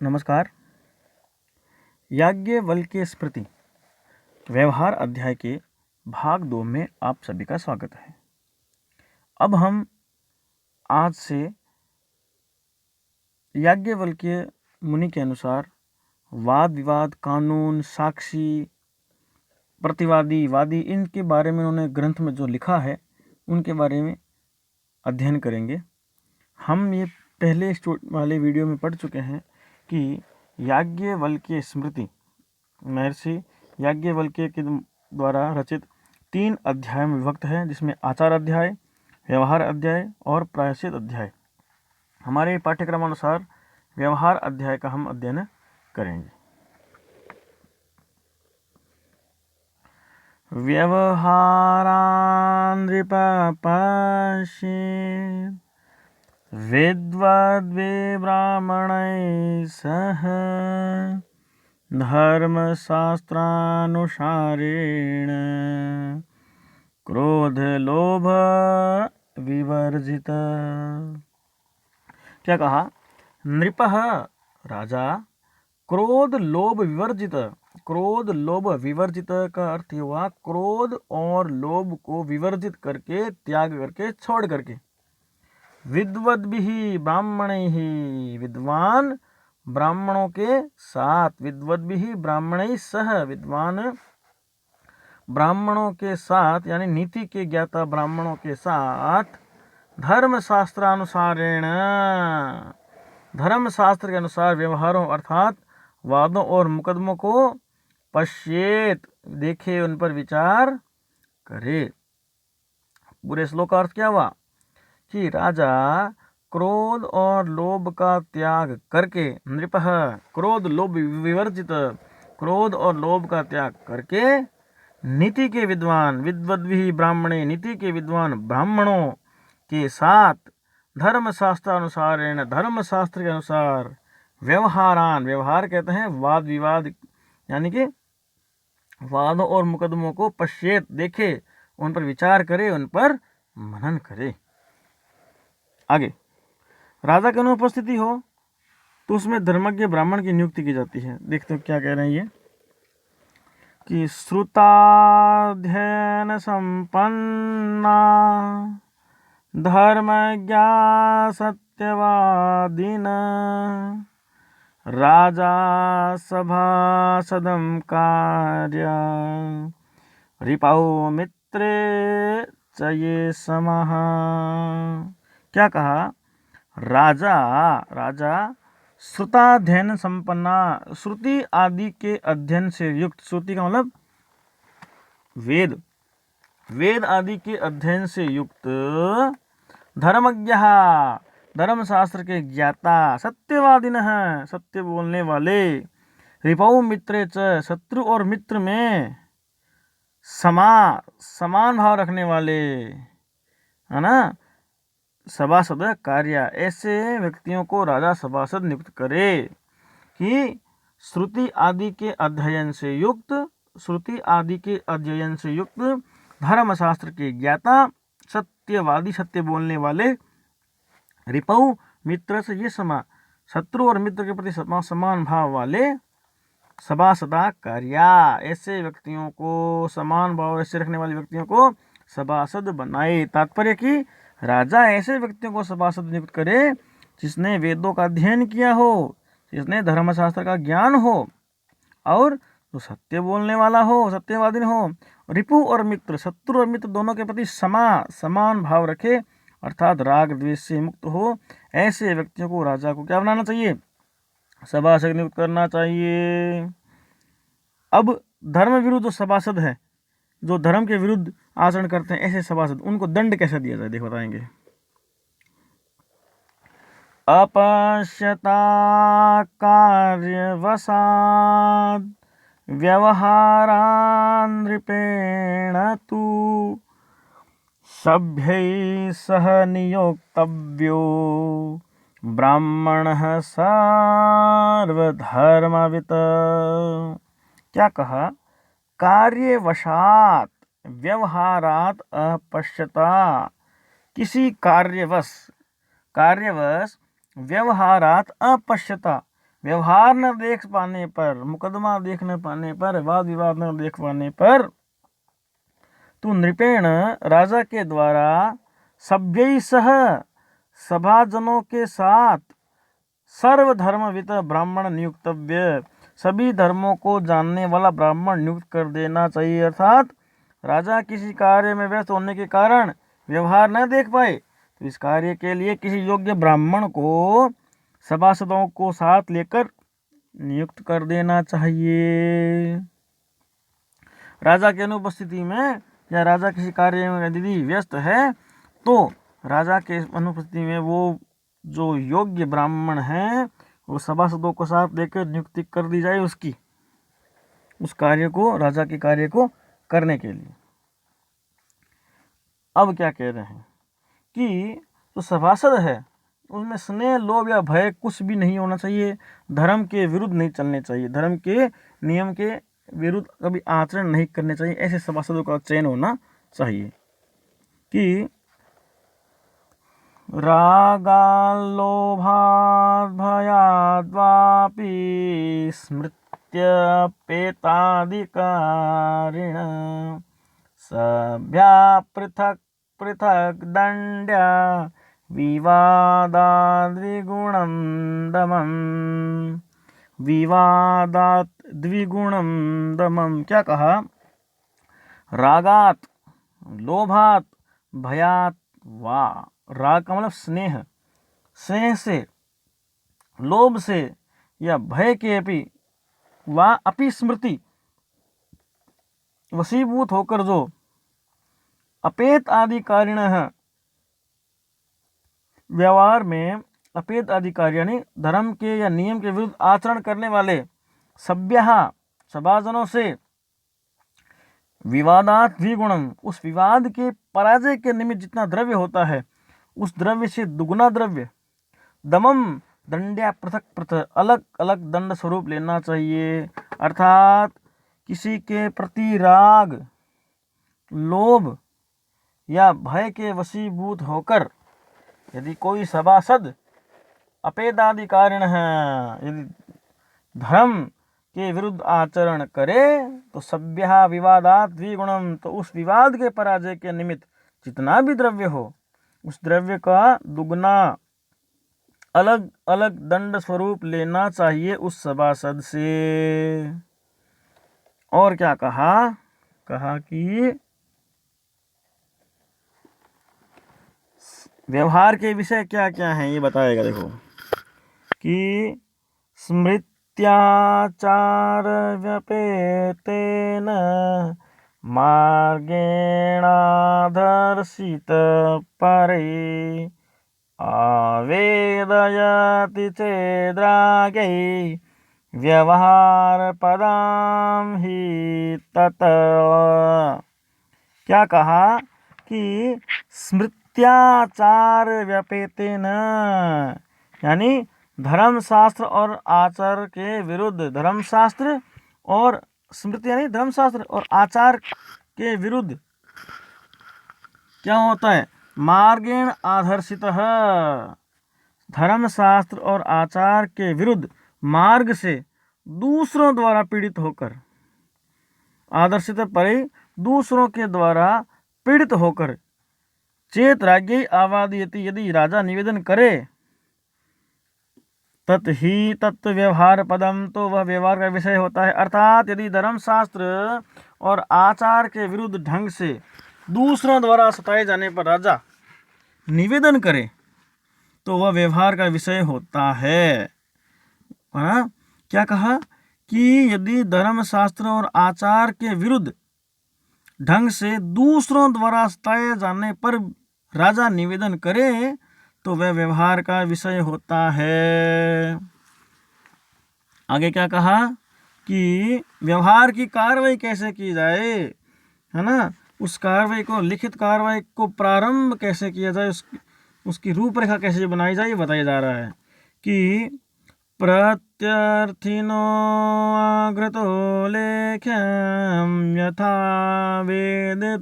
नमस्कार। याज्ञवल्क्य स्मृति व्यवहार अध्याय के भाग 2 में आप सभी का स्वागत है। अब हम आज से याज्ञवल्क्य मुनि के अनुसार वाद विवाद, कानून, साक्षी, प्रतिवादी, वादी, इनके बारे में उन्होंने ग्रंथ में जो लिखा है उनके बारे में अध्ययन करेंगे। हम ये पहले वाले वीडियो में पढ़ चुके हैं कि याज्ञवल्क्य स्मृति महर्षि याज्ञवल्क्य के द्वारा रचित 3 अध्याय में विभक्त है, जिसमें आचार अध्याय, व्यवहार अध्याय और प्रायश्चित अध्याय। हमारे पाठ्यक्रमानुसार व्यवहार अध्याय का हम अध्ययन करेंगे। व्यवहारान् नृपपश्येत् विद्वद्भिः ब्राह्मणैः सह धर्मशास्त्रानुसारेण क्रोध लोभ विवर्जित। क्या कहा? नृपः राजा, क्रोध लोभ विवर्जित। क्रोध लोभ विवर्जित का अर्थ हुआ क्रोध और लोभ को विवर्जित करके, त्याग करके, छोड़ करके। विद्वद्भिः ब्राह्मणैः, विद्वान ब्राह्मणों के साथ, विद्वद्भिः ब्राह्मणैः सह, विद्वान ब्राह्मणों के साथ यानी नीति के ज्ञाता ब्राह्मणों के साथ धर्मशास्त्रानुसारेण, धर्मशास्त्र के अनुसार व्यवहारों अर्थात वादों और मुकदमों को पश्येत, देखे, उन पर विचार करे। पूरे श्लोक का अर्थ क्या हुआ कि राजा क्रोध और लोभ का त्याग करके, नृपः क्रोध लोभ विवर्जित, क्रोध और लोभ का त्याग करके नीति के विद्वान, विद्वद्भिः ब्राह्मणे, नीति के विद्वान ब्राह्मणों के साथ धर्मशास्त्रानुसारेण, धर्मशास्त्र के अनुसार व्यवहारान, व्यवहार कहते हैं वाद विवाद यानी कि वादों और मुकदमों को पश्येत, देखे, उन पर विचार करे, उन पर मनन करे। आगे राजा की अनुपस्थिति हो तो उसमें धर्मज्ञ ब्राह्मण की नियुक्ति की जाती है। देखते हो क्या कह रहे हैं ये कि श्रुताध्ययन संपन्ना धर्मज्ञा सत्यवादिन राजा सभासदं कार्य रिपौ मित्रे च ये समः। क्या कहा? राजा श्रुताध्ययन संपन्ना, श्रुति आदि के अध्ययन से युक्त, श्रुति का मतलब वेद, वेद आदि के अध्ययन से युक्त धर्मज्ञ, धर्मशास्त्र के ज्ञाता, सत्यवादिनः, सत्य बोलने वाले, रिपौ मित्रे च, शत्रु और मित्र में समान भाव रखने वाले, है ना, सभासद कार्य, ऐसे व्यक्तियों को राजा सभासद नियुक्त करे कि श्रुति आदि के अध्ययन से युक्त, श्रुति आदि के अध्ययन से युक्त धर्मशास्त्र के ज्ञाता, सत्यवादी, सत्य बोलने वाले, रिपौ मित्र से ये समा, शत्रु और मित्र के प्रति समान भाव वाले, सभासदा कार्या, ऐसे व्यक्तियों को, समान भाव ऐसे रखने वाले व्यक्तियों को सभासद बनाए। तात्पर्य कि राजा ऐसे व्यक्तियों को सभासद नियुक्त करे जिसने वेदों का अध्ययन किया हो, जिसने धर्मशास्त्र का ज्ञान हो और जो सत्य बोलने वाला हो, सत्यवादी हो। रिपु और मित्र, शत्रु और मित्र दोनों के प्रति समान भाव रखे, अर्थात राग द्वेष से मुक्त हो। ऐसे व्यक्तियों को राजा को क्या बनाना चाहिए? सभासद नियुक्त करना चाहिए। अब धर्म विरुद्ध जो सभासद है, जो धर्म के विरुद्ध आचरण करते हैं, ऐसे सभासद, उनको दंड कैसे दिया जाए, देखो बताएंगे। अपश्यता कार्यवशात् व्यवहारान् नृपेण तु सभ्यैः सह नियोक्तव्यो ब्राह्मणः सर्वधर्मवित्। क्या कहा? कार्यवशात व्यवहारात अपश्यता, किसी कार्यवश व्यवहारात अपश्यता, व्यवहार न देख पाने पर, मुकदमा देख न पाने पर, वाद विवाद न देख पाने पर तू नृपेण राजा के द्वारा सभ्य सह सभाजनों के साथ सर्वधर्मविद ब्राह्मण नियुक्तव्य, सभी धर्मों को जानने वाला ब्राह्मण नियुक्त कर देना चाहिए। अर्थात राजा किसी कार्य में व्यस्त होने के कारण व्यवहार न देख पाए तो इस कार्य के लिए किसी योग्य ब्राह्मण को सभासदों को साथ लेकर नियुक्त कर देना चाहिए। राजा की अनुपस्थिति में या राजा किसी कार्य में यदि व्यस्त है तो राजा के अनुपस्थिति में वो जो योग्य ब्राह्मण हैं वो सभासदों को साथ लेकर नियुक्ति कर दी जाए उसकी, उस कार्य को, राजा के कार्य को करने के लिए। अब क्या कह रहे हैं कि जो सभासद है उसमें स्नेह, लोभ या भय कुछ भी नहीं होना चाहिए, धर्म के विरुद्ध नहीं चलने चाहिए, धर्म के नियम के विरुद्ध कभी आचरण नहीं करने चाहिए, ऐसे सभासदों का चयन होना चाहिए। कि रागाल्लोभाद् भयाद्वापि स्मृत्यपेताधिकारिण सभ्या पृथक् पृथक् दण्ड्या विवादाद् द्विगुणं दमम्, विवादात् द्विगुणं दमम्। क्या कहा? रागात, लोभात, भयात वा, राग का मतलब स्नेह, स्नेह से, लोभ से या भय के अपि, वा अपि स्मृति, वशीभूत होकर जो अपेत आदि कारिणः, व्यवहार में अपेत अधिकारी यानी धर्म के या नियम के विरुद्ध आचरण करने वाले सभ्यः सभाजनों से विवादात द्विगुणम, उस विवाद के पराजय के निमित्त जितना द्रव्य होता है उस द्रव्य से दुगुना द्रव्य, दमम दंड्या पृथक पृथक, अलग अलग दंड स्वरूप लेना चाहिए। अर्थात किसी के प्रति राग, लोभ या भय के वशीभूत होकर यदि कोई सभासद अपेदाधिकारिण है, यदि धर्म के विरुद्ध आचरण करे तो सभ्य विवादात द्विगुणम, तो उस विवाद के पराजय के निमित्त जितना भी द्रव्य हो उस द्रव्य का दुगना अलग अलग दंड स्वरूप लेना चाहिए उस सभासद से। और क्या कहा? कहा कि व्यवहार के विषय क्या क्या हैं ये बताएगा। देखो कि स्मृत्याचार व्यपेतेन मार्गेणादर्शित परे आवेदयति चेद्रागै व्यवहार पदाम ही तत। क्या कहा कि स्मृत्याचार व्यपेतेन यानी धर्मशास्त्र और आचार के विरुद्ध, धर्मशास्त्र और स्मृति यानी धर्मशास्त्र और आचार के विरुद्ध क्या होता है? मार्गेण आदर्शित, धर्मशास्त्र और आचार के विरुद्ध मार्ग से दूसरों द्वारा पीड़ित होकर, आदर्शित परे दूसरों के द्वारा पीड़ित होकर, चेत राज्ञ आवादयति यदि राजा निवेदन करे, तत् ही तत्व व्यवहार पदम, तो वह व्यवहार का विषय होता है। अर्थात यदि धर्मशास्त्र और आचार के विरुद्ध ढंग से दूसरों द्वारा सताए जाने पर राजा निवेदन करे तो वह व्यवहार का विषय होता है। क्या कहा कि यदि धर्मशास्त्र और आचार के विरुद्ध ढंग से दूसरों द्वारा सताए जाने पर राजा निवेदन करे तो वह व्यवहार का विषय होता है। आगे क्या कहा कि व्यवहार की कार्रवाई कैसे की जाए, है ना, उस कार्रवाई को, लिखित कार्रवाई को प्रारंभ कैसे किया जाए, उसकी रूपरेखा कैसे बनाई जाए बताया जा रहा है कि प्रत्यर्थिनो आग्रतो लेख्यं यथा वेदितमर्थिना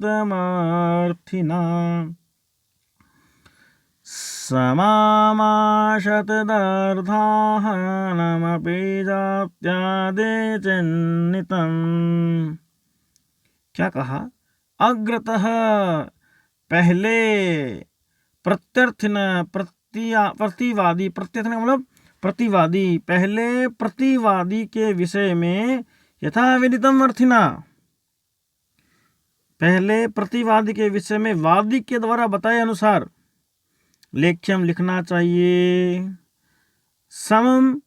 समामाशतदर्थानमपि जात्यादे चिन्नितम्। क्या कहा? अग्रतः पहले, प्रत्यर्थिन प्रतिवादी, प्रत्यर्थिन मतलब प्रतिवादी, पहले प्रतिवादी के विषय में यथाविदितम अर्थिना, पहले प्रतिवादी के विषय में वादी के द्वारा बताए अनुसार लेख्यम लिखना चाहिए। समम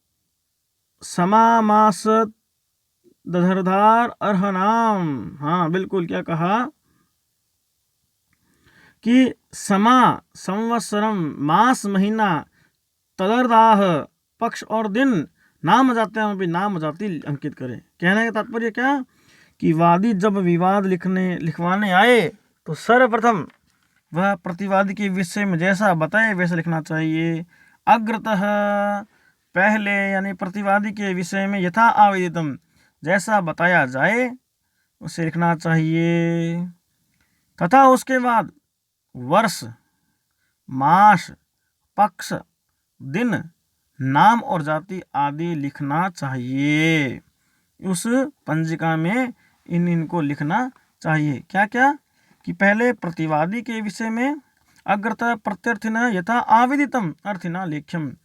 समामास दधरधार अर्हनाम, हाँ बिल्कुल, क्या कहा कि समा संवत्सरम, मास महीना, तदर्दाह पक्ष और दिन, नाम जात्याम भी नाम जाति अंकित करें। कहने का तात्पर्य क्या कि वादी जब विवाद लिखवाने आए तो सर्वप्रथम वह प्रतिवादी के विषय में जैसा बताए वैसा लिखना चाहिए। अग्रतः पहले, यानी प्रतिवादी के विषय में यथा आवेदितम, जैसा बताया जाए उसे लिखना चाहिए। तथा उसके बाद वर्ष, मास, पक्ष, दिन, नाम और जाति आदि लिखना चाहिए। उस पंजिका में इनको लिखना चाहिए। क्या क्या? कि पहले प्रतिवादी के विषय में अग्रतः प्रत्यर्थिना यथा आवेदितम अर्थिना लेख्यम,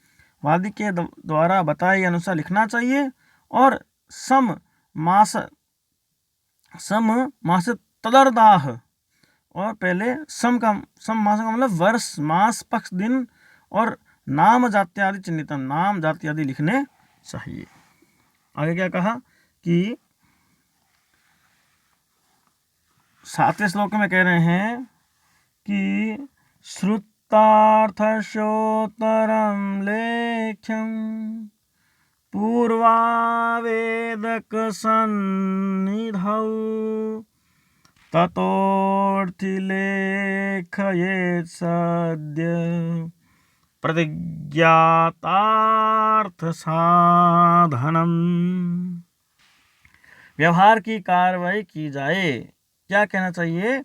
वादी के द्वारा बताए अनुसार लिखना चाहिए। और सम मास तदर्दाह, और पहले सम मास का मतलब वर्ष, मास, पक्ष, दिन और नाम जाति आदि चिन्हितम, नाम जाति आदि लिखने चाहिए। आगे क्या कहा कि 7वें श्लोक में कह रहे हैं कि श्रुतार्थस्योत्तरं लेख्यं पूर्वावेदक सन्निधौ ततोऽर्थिलेखयेत् सद्य प्रतिज्ञातार्थ साधनम। व्यवहार की कार्रवाई की जाए। क्या कहना चाहिए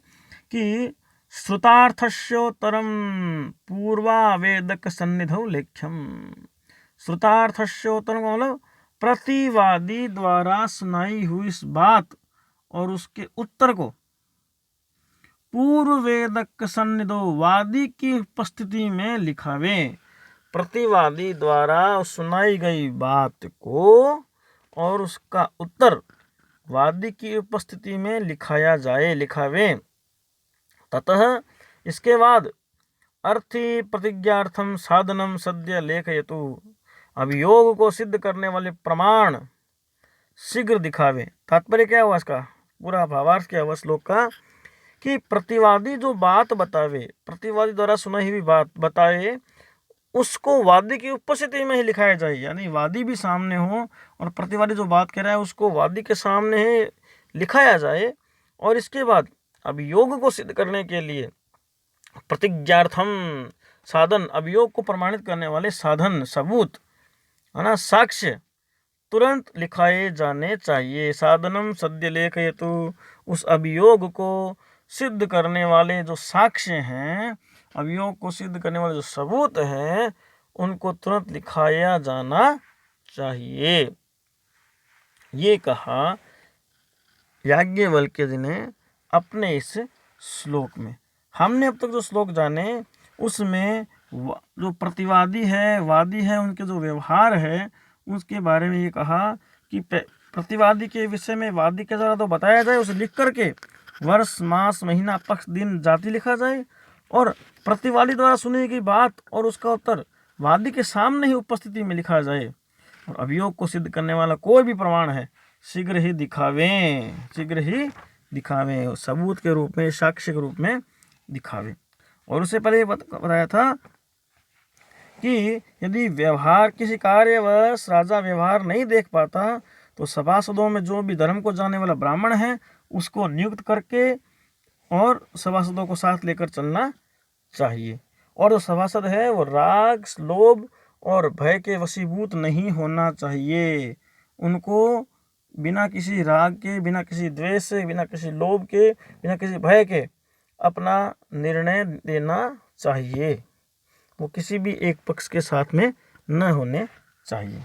कि श्रुतार्थस्योत्तरम पूर्वावेदक सन्निधौ लेख्यम। श्रुतार्थस्योत्तरम का मतलब प्रतिवादी द्वारा सुनाई हुई इस बात और उसके उत्तर को पूर्व वेदक सन्निधौ, वादी की उपस्थिति में लिखावे। प्रतिवादी द्वारा सुनाई गई बात को और उसका उत्तर वादी की उपस्थिति में लिखाया जाए, लिखावे। ततः इसके बाद अर्थी प्रतिज्ञार्थम साधनम सद्य लेखयतु, अभियोग को सिद्ध करने वाले प्रमाण शीघ्र दिखावे। तात्पर्य क्या हुआ इसका? पूरा भावार्थ क्या हुआ श्लोक का कि प्रतिवादी जो बात बतावे, प्रतिवादी द्वारा सुनाई हुई बात बताए, उसको वादी की उपस्थिति में ही लिखाया जाए। यानी वादी भी सामने हो और प्रतिवादी जो बात कह रहा है उसको वादी के सामने ही लिखाया जाए। और इसके बाद अभियोग को सिद्ध करने के लिए प्रतिज्ञार्थम साधन, अभियोग को प्रमाणित करने वाले साधन, सबूत है ना, साक्ष्य तुरंत लिखाए जाने चाहिए। साधनम सद्य लेखयतु, उस अभियोग को सिद्ध करने वाले जो साक्ष्य हैं, अभियोग को सिद्ध करने वाले जो सबूत हैं, उनको तुरंत लिखाया जाना चाहिए। ये कहा याज्ञवल्क्य जी ने अपने इस श्लोक में। हमने अब तक जो श्लोक जाने उसमें जो प्रतिवादी है, वादी है, उनके जो व्यवहार है उसके बारे में ये कहा कि प्रतिवादी के विषय में वादी के द्वारा तो बताया जाए, उसे लिख करके वर्ष, मास, महीना, पक्ष, दिन, जाति लिखा जाए। और प्रतिवादी द्वारा सुनी गई बात और उसका उत्तर वादी के सामने ही उपस्थिति में लिखा जाए। और अभियोग को सिद्ध करने वाला कोई भी प्रमाण है शीघ्र ही दिखावें, शीघ्र ही दिखावें, सबूत के रूप में, साक्ष्य के रूप में दिखावें। और उससे पहले बताया था कि यदि व्यवहार किसी कार्यवश राजा व्यवहार नहीं देख पाता तो सभासदों में जो भी धर्म को जानने वाला ब्राह्मण है उसको नियुक्त करके और सभासदों को साथ लेकर चलना चाहिए। और जो सभासद है वो राग, लोभ और भय के वशीभूत नहीं होना चाहिए। उनको बिना किसी राग के, बिना किसी द्वेष से, बिना किसी लोभ के, बिना किसी भय के अपना निर्णय देना चाहिए। वो किसी भी एक पक्ष के साथ में न होने चाहिए।